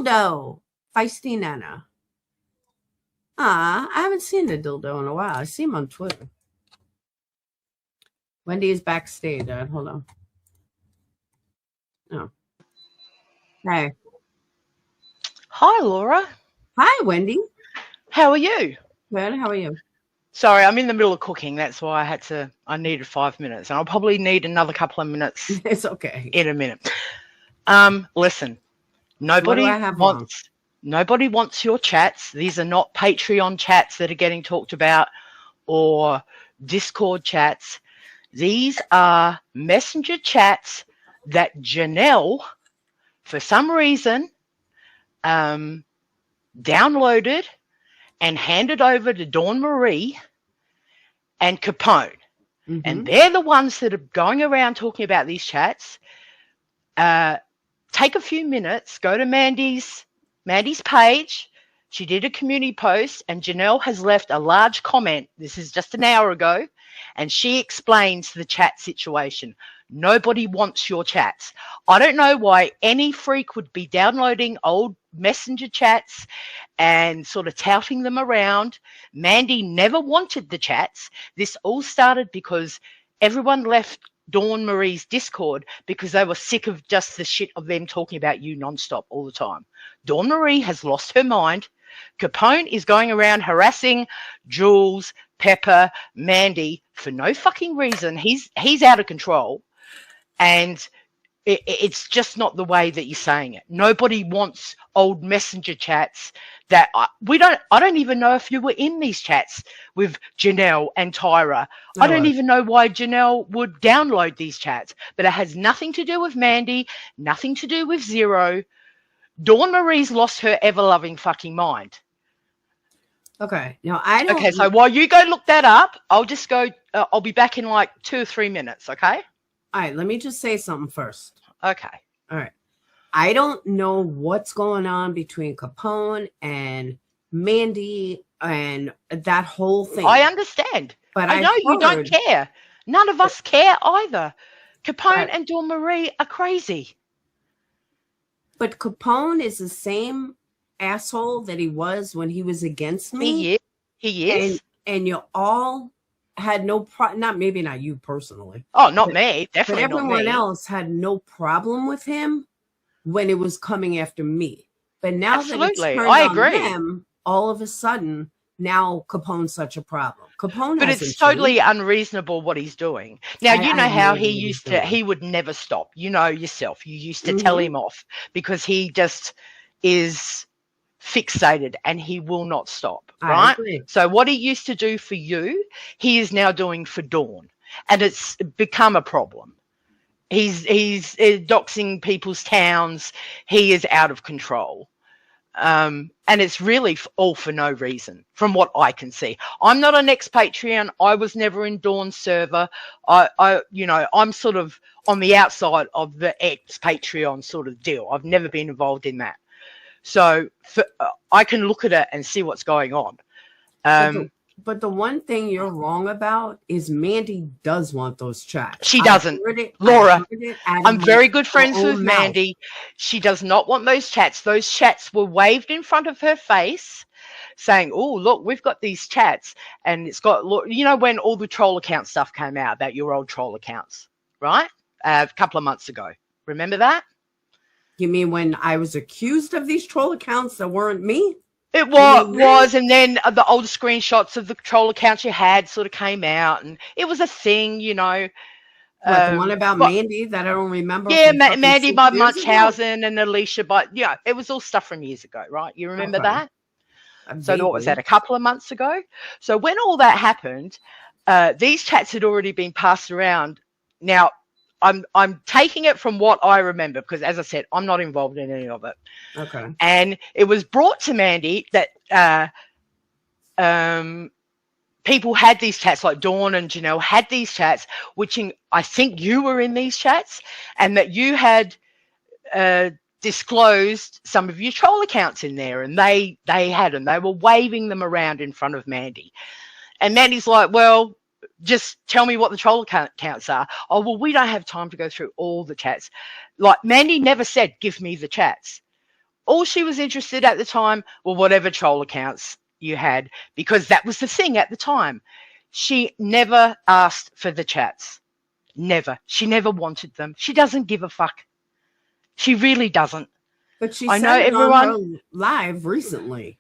dildo. Feisty Nana. I haven't seen the dildo in a while. I see him on Twitter. Wendy is backstage. Hold on. Oh. Hey. Hi, Laura. Hi, Wendy. How are you? Good. How are you? Sorry, I'm in the middle of cooking. That's why I needed 5 minutes. And I'll probably need another couple of minutes. It's okay. In a minute. Listen, nobody wants your chats. These are not Patreon chats that are getting talked about or Discord chats. These are messenger chats that Janelle, for some reason, downloaded and handed over to Dawn Marie and Capone. Mm-hmm. And they're the ones that are going around talking about these chats. Take a few minutes, go to Mandy's page. She did a community post, and Janelle has left a large comment. This is just an hour ago, and she explains the chat situation. Nobody wants your chats. I don't know why any freak would be downloading old messenger chats and sort of touting them around. Mandy never wanted the chats. This all started because everyone left Dawn Marie's Discord because they were sick of just the shit of them talking about you nonstop all the time. Dawn Marie has lost her mind. Capone is going around harassing Jules, Pepper, Mandy for no fucking reason. He's out of control. And it's just not the way that you're saying it. Nobody wants old messenger chats that I don't even know if you were in these chats with Janelle and Tyra. No. I don't even know why Janelle would download these chats, but it has nothing to do with Mandy, nothing to do with Zero. Dawn Marie's lost her ever-loving fucking mind. Okay. Now I don't. Okay, so while you go look that up, I'll just go. I'll be back in like 2 or 3 minutes. Okay. All right. Let me just say something first. Okay. All right. I don't know what's going on between Capone and Mandy and that whole thing. I understand. But I know you don't care. None of us care either. Capone and Dawn Marie are crazy. But Capone is the same asshole that he was when he was against me. He is. And you all had no problem. Maybe not you personally. Oh, not me. Definitely not me. But everyone else had no problem with him when it was coming after me. But now that it's turned on them, all of a sudden, now Capone's such a problem. But it's totally unreasonable what he's doing. Now, you know how he would never stop. You know yourself. You used to tell him off because he just is fixated and he will not stop, right? So what he used to do for you, he is now doing for Dawn, and it's become a problem. He's doxing people's towns. He is out of control. And it's really all for no reason from what I can see. I'm not an ex-Patreon. I was never in Dawn's server. I'm sort of on the outside of the ex-Patreon sort of deal. I've never been involved in that. So I can look at it and see what's going on. But the one thing you're wrong about is Mandy does want those chats. She doesn't. Laura, I'm very good friends with Mandy. She does not want those chats. Those chats were waved in front of her face saying, oh, look, we've got these chats. And it's got, when all the troll account stuff came out about your old troll accounts, right? A couple of months ago. Remember that? You mean when I was accused of these troll accounts that weren't me? It was, and then the old screenshots of the troll accounts you had sort of came out, and it was a thing, What, the one about Mandy that I don't remember? Yeah, Mandy by Munchausen and Alicia by, it was all stuff from years ago, right? You remember that? So what was that, a couple of months ago? So when all that happened, these chats had already been passed around. Now, I'm taking it from what I remember because, as I said, I'm not involved in any of it. Okay. And it was brought to Mandy that people had these chats, like Dawn and Janelle had these chats, which I think you were in these chats, and that you had disclosed some of your troll accounts in there, and they had them. They were waving them around in front of Mandy. And Mandy's like, well, just tell me what the troll accounts are. Oh, well, we don't have time to go through all the chats. Like, Mandy never said, give me the chats. All she was interested at the time were whatever troll accounts you had, because that was the thing at the time. She never asked for the chats. Never. She never wanted them. She doesn't give a fuck. She really doesn't. But she said it on her live recently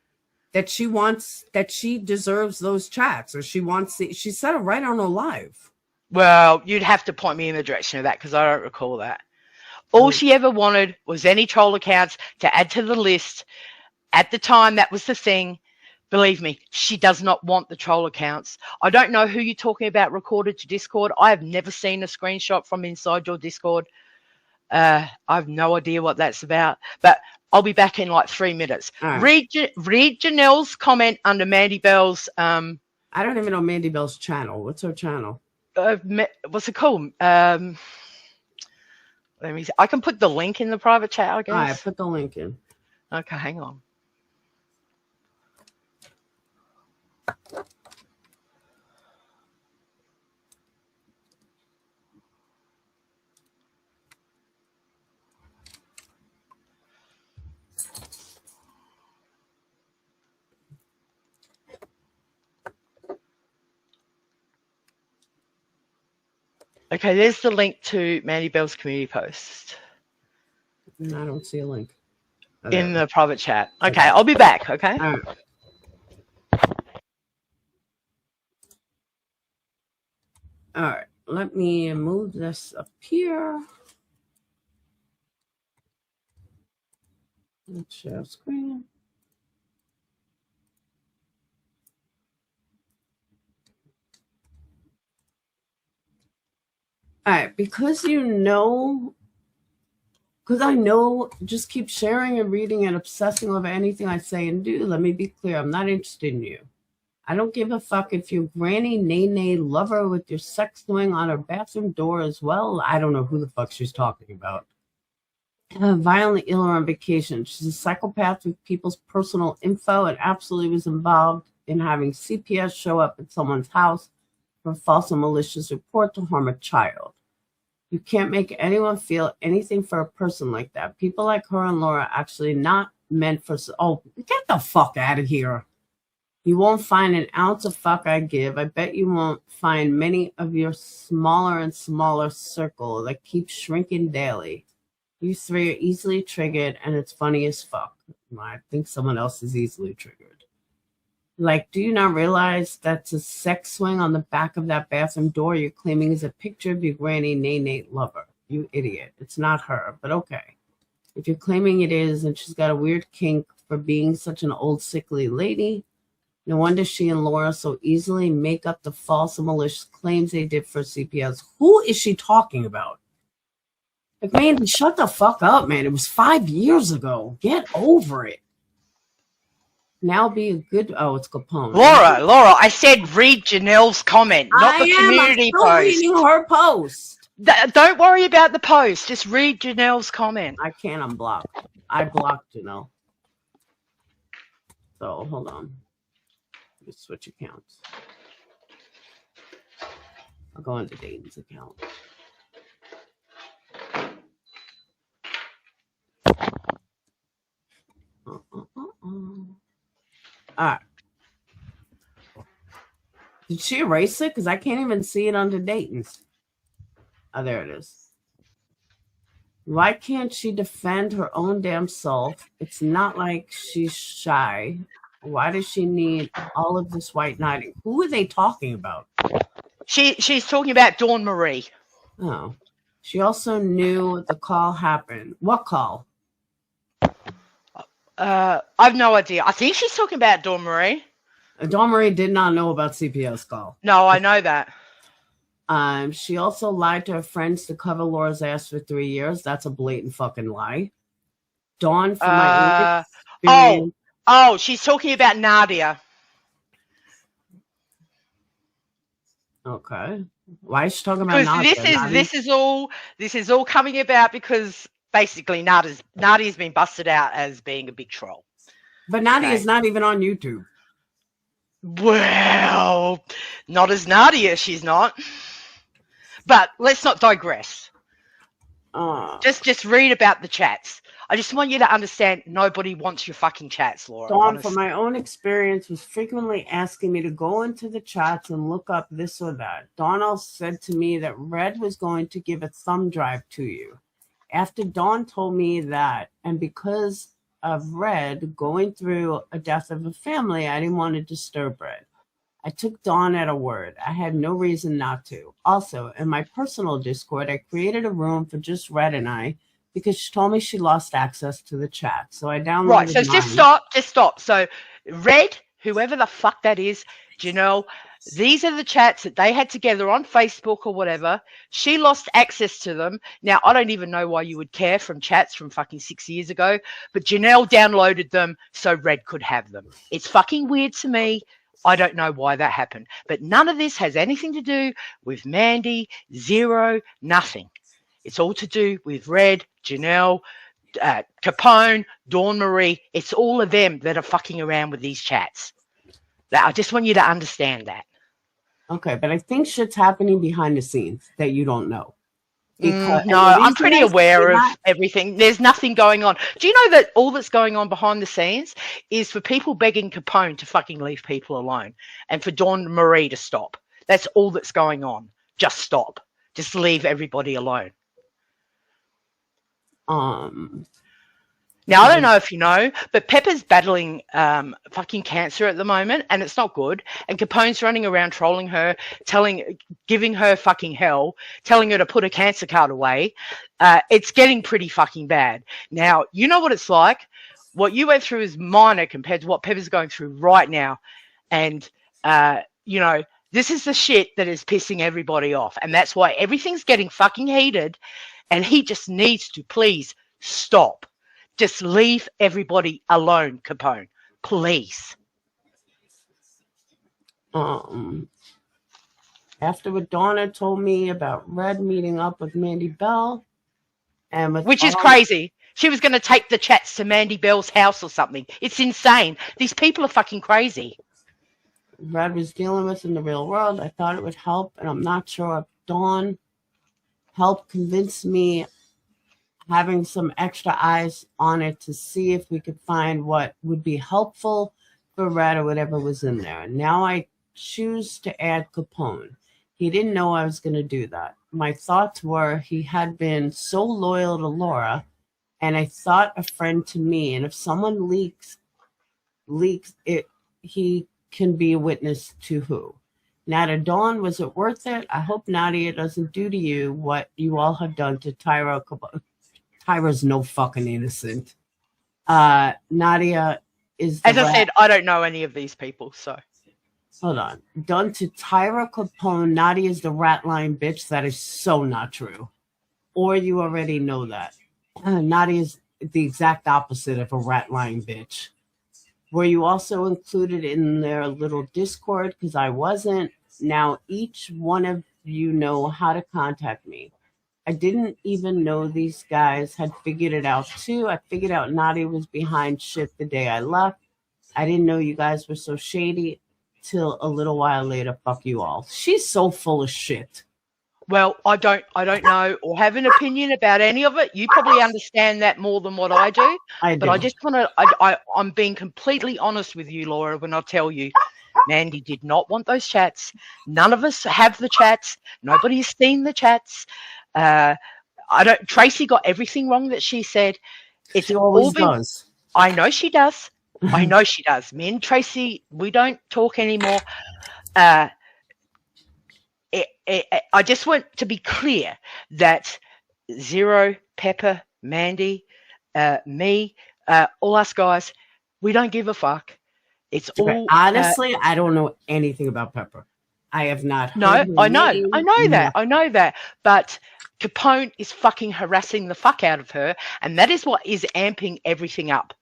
that she deserves those chats, or she said it right on her live. Well, you'd have to point me in the direction of that, because I don't recall that. All she ever wanted was any troll accounts to add to the list. At the time, that was the thing. Believe me, she does not want the troll accounts. I don't know who you're talking about recorded to Discord. I have never seen a screenshot from inside your Discord. I have no idea what that's about. But I'll be back in like 3 minutes. Right. Read Janelle's comment under Mandy Bell's. I don't even know Mandy Bell's channel. What's her channel? What's it called? Let me see. I can put the link in the private chat, I guess. All right, put the link in. Okay, hang on. Okay, there's the link to Mandy Bell's community post. I don't see a link. In the private chat. Okay, I'll be back, okay? All right, let me move this up here. Let's share screen. All right, because I know, just keep sharing and reading and obsessing over anything I say and do. Let me be clear. I'm not interested in you. I don't give a fuck if your granny nay lover with your sex swing on her bathroom door as well. I don't know who the fuck she's talking about. Violently ill or on vacation. She's a psychopath with people's personal info and absolutely was involved in having CPS show up at someone's house for a false and malicious report to harm a child. You can't make anyone feel anything for a person like that. People like her and Laura are actually not meant for... Oh, get the fuck out of here. You won't find an ounce of fuck I give. I bet you won't find many of your smaller and smaller circle that keep shrinking daily. You three are easily triggered, and it's funny as fuck. I think someone else is easily triggered. Like, do you not realize that's a sex swing on the back of that bathroom door you're claiming is a picture of your granny nay lover? You idiot. It's not her, but okay. If you're claiming it is, and she's got a weird kink for being such an old sickly lady, no wonder she and Laura so easily make up the false and malicious claims they did for CPS. Who is she talking about? Like, man, shut the fuck up, man. It was 5 years ago. Get over it. Now be a good... Oh, it's Capone. Laura, I said read Janelle's comment, not the community post. I'm still reading her post. Don't worry about the post. Just read Janelle's comment. I can't unblock. I blocked Janelle. So, hold on. Let me switch accounts. I'll go into Dayton's account. All right. Did she erase it? Because I can't even see it under Dayton's. Oh, there it is. Why can't she defend her own damn self? It's not like she's shy. Why does she need all of this white knighting? Who are they talking about? She's talking about Dawn Marie. Oh. She also knew the call happened. What call? I've no idea. I think she's talking about Dawn Marie. Dawn Marie did not know about CPS call. No, I know that. She also lied to her friends to cover Laura's ass for 3 years. That's a blatant fucking lie. Dawn, from my experience... Oh, she's talking about Nadia. Okay. Why is she talking about Nadia? This is all coming about because basically Nadia's been busted out as being a big troll. But Nadia is not even on YouTube. Well, not as Nadia, she's not. But let's not digress. Just read about the chats. I just want you to understand nobody wants your fucking chats, Laura. Dawn, from Honestly. my own experience, was frequently asking me to go into the chats and look up this or that. Dawn said to me that Red was going to give a thumb drive to you. After Dawn told me that, and because of Red going through a death of a family, I didn't want to disturb Red. I took Dawn at a word. I had no reason not to. Also, in my personal Discord, I created a room for just Red and I because she told me she lost access to the chat. So I downloaded Right, so mine. just stop. So Red, whoever the fuck that is, Janelle, these are the chats that they had together on Facebook or whatever. She lost access to them. Now, I don't even know why you would care from chats from fucking 6 years ago, but Janelle downloaded them so Red could have them. It's fucking weird to me. I don't know why that happened, but none of this has anything to do with Mandy, Zero, nothing. It's all to do with Red, Janelle, Capone, Dawn Marie. It's all of them that are fucking around with these chats. I just want you to understand that. Okay, but I think shit's happening behind the scenes that you don't know. No, I'm pretty aware of everything. There's nothing going on. Do you know that all that's going on behind the scenes is for people begging Capone to fucking leave people alone and for Dawn Marie to stop? That's all that's going on. Just stop. Just leave everybody alone. Now, I don't know if you know, but Pepper's battling fucking cancer at the moment, and it's not good. And Capone's running around trolling her, giving her fucking hell, telling her to put a cancer card away. It's getting pretty fucking bad. Now, you know what it's like. What you went through is minor compared to what Pepper's going through right now. And, you know, this is the shit that is pissing everybody off. And that's why everything's getting fucking heated. And he just needs to please stop. Just leave everybody alone, Capone, please. After what Donna told me about Red meeting up with Mandy Bell, and which is crazy. She was going to take the chats to Mandy Bell's house or something. It's insane. These people are fucking crazy. Red was dealing with in the real world. I thought it would help, and I'm not sure if Dawn helped convince me having some extra eyes on it to see if we could find what would be helpful for Red or whatever was in there. Now I choose to add Capone. He didn't know I was going to do that. My thoughts were he had been so loyal to Laura, and I thought a friend to me, and if someone leaks it, he can be a witness to who. Now to Dawn, was it worth it? I hope Nadia doesn't do to you what you all have done to Tyra Capone. Tyra's no fucking innocent. Nadia is as I said, I don't know any of these people, so hold on. Done to Tyra Capone, Nadia is the rat line bitch. That is so not true. Or you already know that. Nadia is the exact opposite of a rat line bitch. Were you also included in their little Discord? Because I wasn't. Now each one of you know how to contact me. I didn't even know these guys had figured it out too. I figured out Nadia was behind shit the day I left. I didn't know you guys were so shady till a little while later. Fuck you all. She's so full of shit. Well, I don't know or have an opinion about any of it. You probably understand that more than what I do. But I just want to, I'm being completely honest with you, Laura, when I tell you, Mandy did not want those chats. None of us have the chats. Nobody has seen the chats. Tracy got everything wrong that she said. She always does. I know she does. I know she does. Me and Tracy, we don't talk anymore. I just want to be clear that Zero, Pepper, Mandy, me, all us guys, we don't give a fuck. It's all honestly, I don't know anything about Pepper. I have not heard I know that. But Capone is fucking harassing the fuck out of her, and that is what is amping everything up.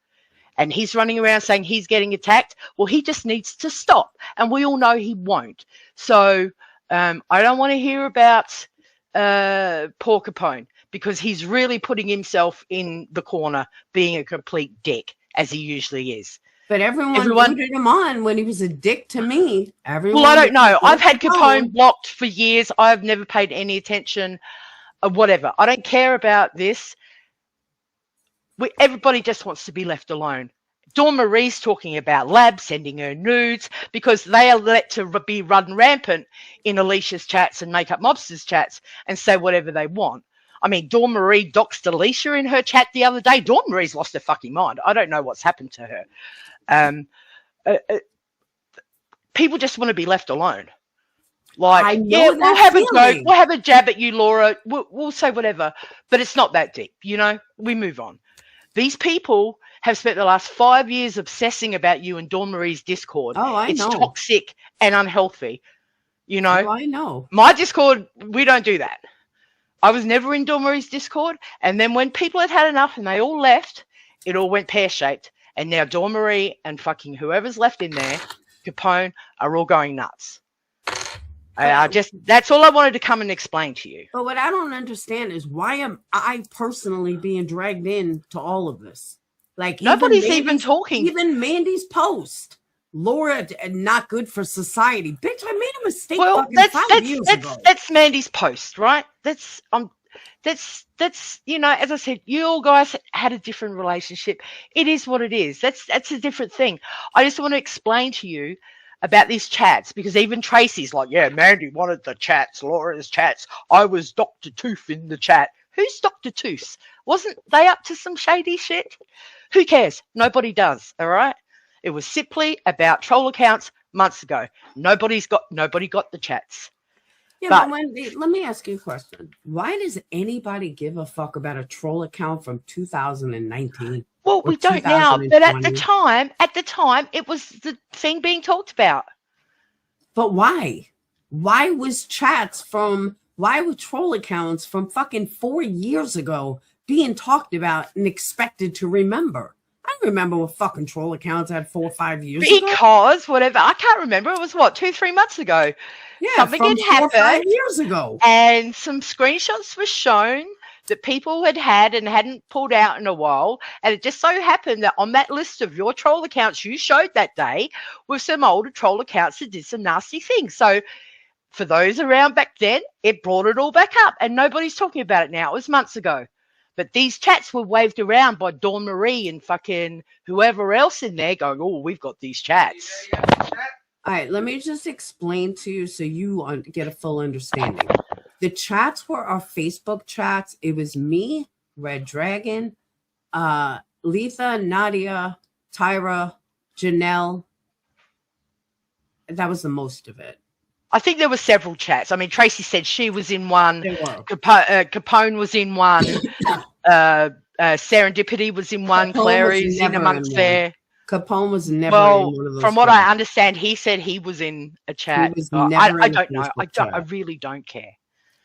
And he's running around saying he's getting attacked. Well, he just needs to stop, and we all know he won't. So I don't want to hear about poor Capone, because he's really putting himself in the corner being a complete dick, as he usually is. But everyone rooted him on when he was a dick to me. Well, I don't know. I've had Capone blocked for years. I've never paid any attention. Whatever. I don't care about this. everybody just wants to be left alone. Dawn Marie's talking about Lab sending her nudes because they are let to be run rampant in Alicia's chats and Makeup Mobsters chats and say whatever they want. I mean, Dawn Marie doxed Alicia in her chat the other day. Dawn Marie's lost her fucking mind. I don't know what's happened to her. People just want to be left alone. Like, yeah, we'll have a joke, we'll have a jab at you, Laura. We'll say whatever, but it's not that deep, you know. We move on. These people have spent the last 5 years obsessing about you and Dawn Marie's Discord. Oh, I know. It's toxic and unhealthy, you know. Oh, I know. My Discord, we don't do that. I was never in Dawn Marie's Discord, and then when people had enough and they all left, it all went pear-shaped, and now Dawn Marie and fucking whoever's left in there, Capone, are all going nuts. That's all I wanted to come and explain to you. But what I don't understand is why am I personally being dragged into all of this? Like, nobody's even talking. Even Mandy's post, Laura, not good for society. Bitch, I made a mistake. Well, that's Mandy's post, right? That's you know, as I said, you all guys had a different relationship. It is what it is. That's a different thing. I just want to explain to you about these chats, because even Tracy's like, yeah, Mandy wanted the chats, Laura's chats. I was Dr. Tooth in the chat. Who's Dr. Tooth? Wasn't they up to some shady shit? Who cares? Nobody does, all right? It was simply about troll accounts months ago. Nobody got the chats. Yeah, but Wendy, let me ask you a question. Why does anybody give a fuck about a troll account from 2019? Well, we don't now, but at the time, it was the thing being talked about. But why? Why was why were troll accounts from fucking 4 years ago being talked about and expected to remember? I don't remember what fucking troll accounts had 4 or 5 years ago. Because whatever, I can't remember. It was what, 2-3 months ago. Yeah, something had happened 4 or 5 years ago, and some screenshots were shown that people had and hadn't pulled out in a while, and it just so happened that on that list of your troll accounts you showed that day were some older troll accounts that did some nasty things. So for those around back then, it brought it all back up, and nobody's talking about it now. It was months ago. But these chats were waved around by Dawn Marie and fucking whoever else in there going, oh, we've got these chats. All right, let me just explain to you so you get a full understanding. The chats were our Facebook chats. It was me, Red Dragon, Letha, Nadia, Tyra, Janelle. That was the most of it. I think there were several chats. I mean, Tracy said she was in one. Capone was in one. Serendipity was in one. Clary's in amongst there. Capone was never in one of those. From what I understand, he said he was in a chat. He was never I don't know. I really don't care.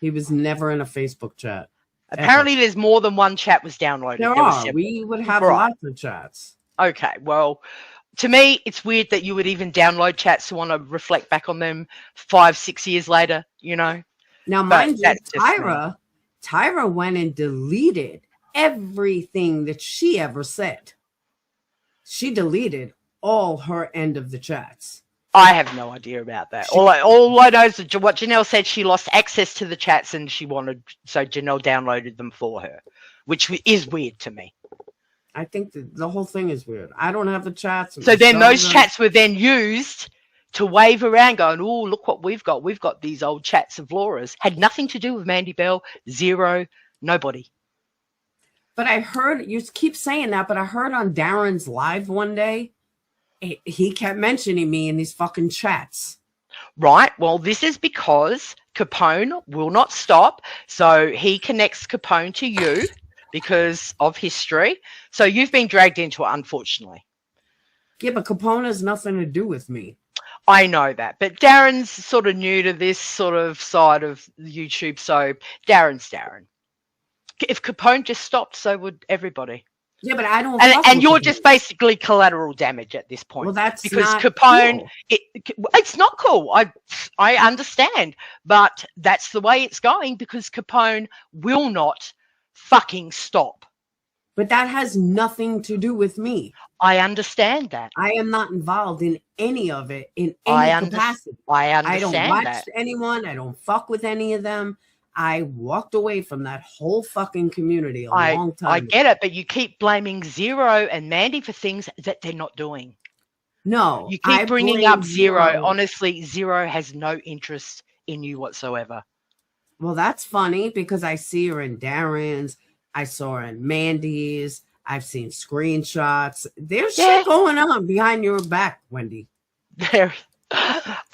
He was never in a Facebook chat. Apparently, there's more than one chat was downloaded. We would have lots of chats. Okay, well, to me, it's weird that you would even download chats to want to reflect back on them 5-6 years later, you know? Now, mind you, Tyra went and deleted everything that she ever said. She deleted all her end of the chats. I have no idea about that. All I know is that what Janelle said, she lost access to the chats and so Janelle downloaded them for her, which is weird to me. I think the whole thing is weird. I don't have the chats. So then those chats were then used to wave around going, oh, look what we've got. We've got these old chats of Laura's. Had nothing to do with Mandy Bell. Zero. Nobody. But I heard, you keep saying that, but I heard on Darren's live one day, he kept mentioning me in these fucking chats. Right. Well, this is because Capone will not stop. So he connects Capone to you because of history. So you've been dragged into it, unfortunately. Yeah, but Capone has nothing to do with me. I know that. But Darren's sort of new to this sort of side of YouTube. So Darren's Darren. If Capone just stopped, so would everybody. Yeah, but I don't. And you're just basically collateral damage at this point. Well, that's because not Capone. Cool. It's not cool. I understand, but that's the way it's going because Capone will not fucking stop. But that has nothing to do with me. I understand that. I am not involved in any of it in any capacity. I understand I don't watch that. anyone. I don't fuck with any of them. I walked away from that whole fucking community a long time I ago. get it, but you keep blaming Zero and Mandy for things that they're not doing. No, You I keep bringing blame up Zero. Honestly, Zero has no interest in you whatsoever. Well, that's funny because I see her in Darren's. I saw her in Mandy's. I've seen screenshots. There's shit going on behind your back, Wendy. There.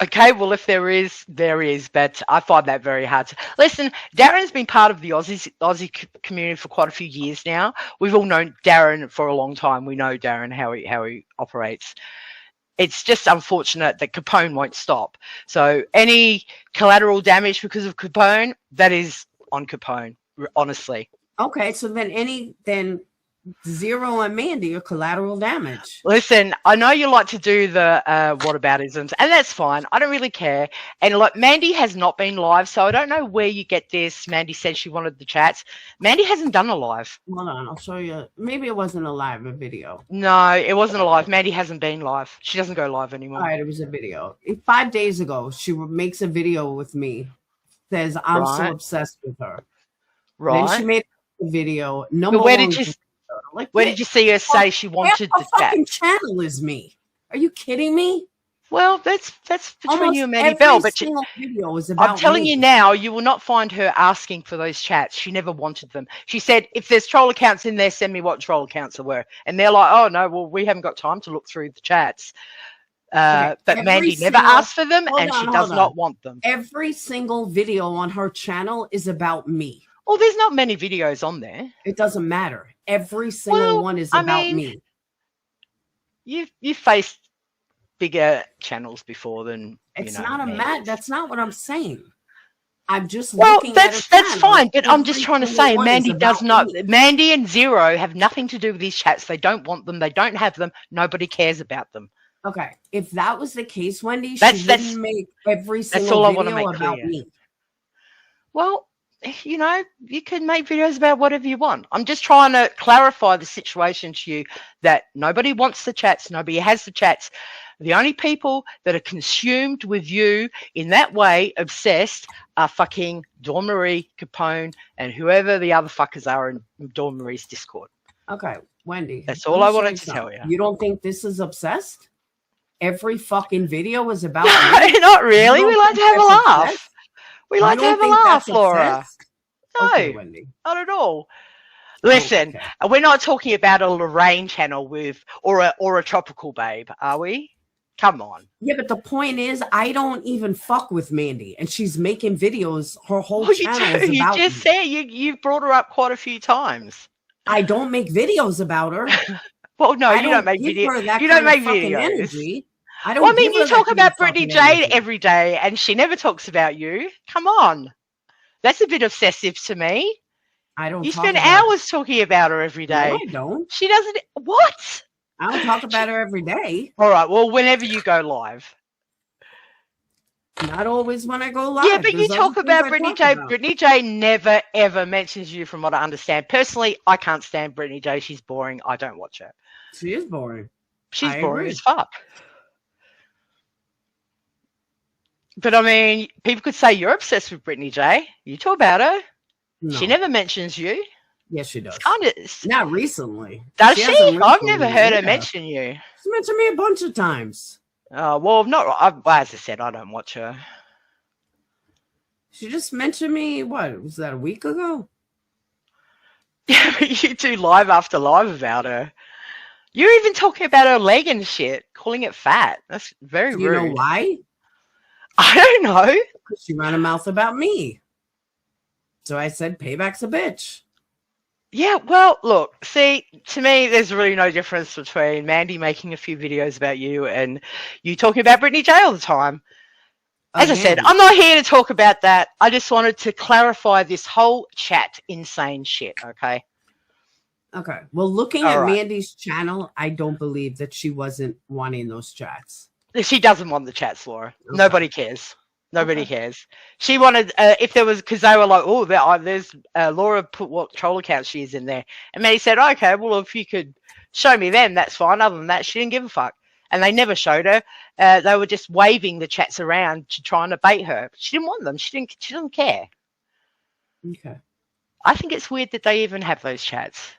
Okay, well, if there is, there is, but I find that very hard to listen. Darren's been part of the Aussie community for quite a few years now. We've all known Darren for a long time. We know Darren, how he operates. It's just unfortunate that Capone won't stop. So any collateral damage because of Capone, that is on Capone, honestly. Okay, so then Zero and Mandy are collateral damage. Listen, I know you like to do the whataboutisms, and that's fine. I don't really care. And look, Mandy has not been live, so I don't know where you get this. Mandy said she wanted the chats. Mandy hasn't done a live. Hold on, I'll show you. Maybe it wasn't a live, a video. No, it wasn't a live. Mandy hasn't been live. She doesn't go live anymore. All right, it was a video. 5 days ago, she makes a video with me. Says, I'm so obsessed with her. Right. Then she made a video. But where did you see her say she wanted the chat? Fucking channel is me. Are you kidding me? Well, that's between Almost you and Mandy Bell. But video is about I'm telling me. you now, you will not find her asking for those chats. She never wanted them. She said, if there's troll accounts in there, send me what troll accounts there were. And they're like, oh, no, well, we haven't got time to look through the chats. But Mandy never asked for them, and she does not want them. Every single video on her channel is about me. Well, there's not many videos on there. It doesn't matter. Every single one is about me. You've faced bigger channels before than it's not that's not what I'm saying. I'm just that's fine, but I'm just trying to say Mandy does not. Mandy and Zero have nothing to do with these chats. They don't want them. They don't have them. Nobody cares about them. Okay, if that was the case, Wendy, she wouldn't make every single video about me. Well, you know, you can make videos about whatever you want. I'm just trying to clarify the situation to you that nobody wants the chats. Nobody has the chats. The only people that are consumed with you in that way, obsessed, are fucking Dawn Marie, Capone, and whoever the other fuckers are in Dawn Marie's Discord. Okay, Wendy. That's all I wanted to tell you. You don't think this is obsessed? Every fucking video is about me? Not really. We like to have a laugh. We like to have a laugh, Laura. No, okay, Wendy. Not at all. Listen, we're not talking about a Lorraine channel or a Tropical Babe, are we? Come on. Yeah, but the point is, I don't even fuck with Mandy, and she's making videos. Her whole channel is about you just said you brought her up quite a few times. I don't make videos about her. Well, no, you don't make videos. You don't make videos. Energy. I mean, you talk about Brittany Jade every day, and she never talks about you. Come on. That's a bit obsessive to me. I don't. You spend hours talking about her every day. No, I don't. She doesn't. What? I don't talk about her every day. All right. Well, whenever you go live. Not always when I go live. Yeah, but you talk about Brittany J. Brittany J never, ever mentions you from what I understand. Personally, I can't stand Brittany J. She's boring. I don't watch her. She is boring. She's boring as fuck. But, I mean, people could say you're obsessed with Brittany J. You talk about her. No. She never mentions you. Yes, she does. Not recently. Does she? I've never heard her mention you. She mentioned me a bunch of times. Oh, well, as I said, I don't watch her. She just mentioned me, what, was that a week ago? Yeah, but you do live after live about her. You're even talking about her leg and shit, calling it fat. That's very rude. You know why? I don't know. Because she ran a mouth about me. So I said, payback's a bitch. Yeah, well, look, see, to me, there's really no difference between Mandy making a few videos about you and you talking about Brittany J all the time. As I said, I'm not here to talk about that. I just wanted to clarify this whole chat insane shit, okay? Okay. Well, looking at Mandy's channel, I don't believe that she wasn't wanting those chats. She doesn't want the chats, Laura. Okay. Nobody cares. Nobody cares. She wanted, if there was, because they were like, oh, there's Laura put what troll account she is in there. And Mandy said, okay, well, if you could show me them, that's fine. Other than that, she didn't give a fuck. And they never showed her. They were just waving the chats around to try and bait her. She didn't want them. She doesn't care. Okay. I think it's weird that they even have those chats.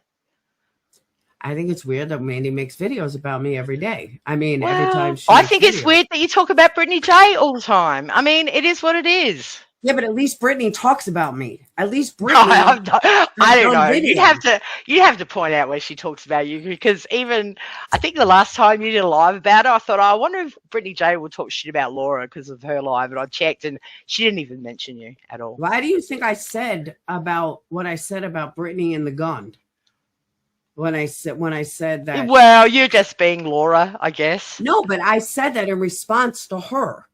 I think it's weird that Mandy makes videos about me every day. I mean, every Well, time she I makes think it's videos. weird that you talk about Brittany J all the time. I mean, it is what it is. Yeah, but at least Brittany talks about me. At least No, Brittany I don't done know. videos. You'd have to point out where she talks about you, because even I think the last time you did a live about her, I thought, oh, I wonder if Brittany J will talk shit about Laura because of her live, and I checked and she didn't even mention you at all. Why do you think I said about what I said about Brittany and the gun? When I said that. Well, you're just being Laura, I guess. No, but I said that in response to her.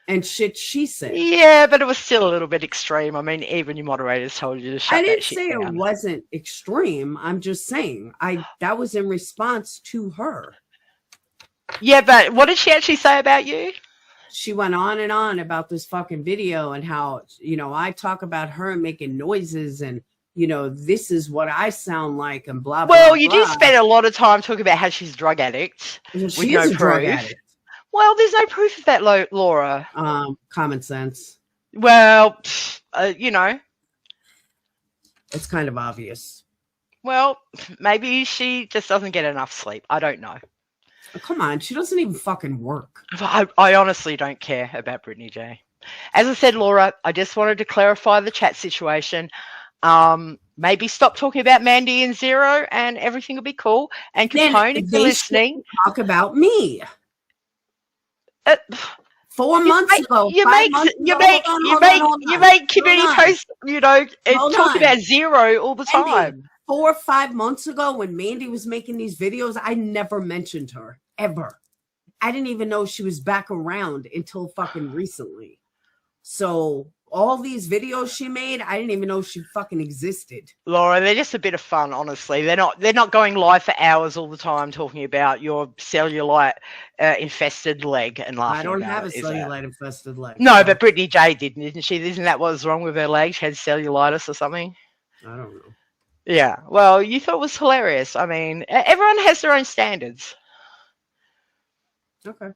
And shit she said. Yeah, but it was still a little bit extreme. I mean, even your moderators told you to shut I that didn't shit say down. it wasn't extreme. I'm just saying that was in response to her. Yeah, but what did she actually say about you? She went on and on about this fucking video and how, I talk about her making noises and, this is what I sound like and blah, blah, Well, you blah. did spend a lot of time talking about how she's a drug addict with She no is a drug proof. addict. Well, there's no proof of that, Laura. Common sense. Well, It's kind of obvious. Well, maybe she just doesn't get enough sleep. I don't know. Oh, come on, she doesn't even fucking work. I honestly don't care about Brittany J. As I said, Laura, I just wanted to clarify the chat situation. Maybe stop talking about Mandy and Zero and everything will be cool. And Capone, if you're listening, talk about me. 4 months ago, you make community posts, and talk about Zero all the time. 4 or 5 months ago, when Mandy was making these videos, I never mentioned her ever. I didn't even know she was back around until fucking recently. So all these videos she made, I didn't even know she fucking existed. Laura, they're just a bit of fun, honestly. They're not going live for hours all the time talking about your cellulite infested leg and laughing. I don't about have it, a cellulite infested leg. No, but Brittany J didn't she? Isn't that what was wrong with her leg? She had cellulitis or something? I don't know. Yeah. Well, you thought it was hilarious. I mean, everyone has their own standards. Okay.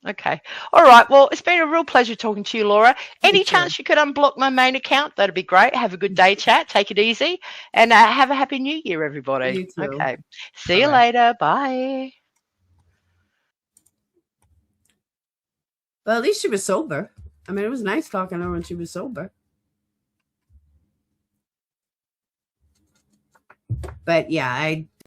Okay. All right. Well, it's been a real pleasure talking to you, Laura. Any chance you could unblock my main account? That'd be great. Have a good day, chat. Take it easy. And have a happy new year, everybody. You too. Okay. See you later. Bye. Well, at least she was sober. I mean, it was nice talking to her when she was sober. But yeah,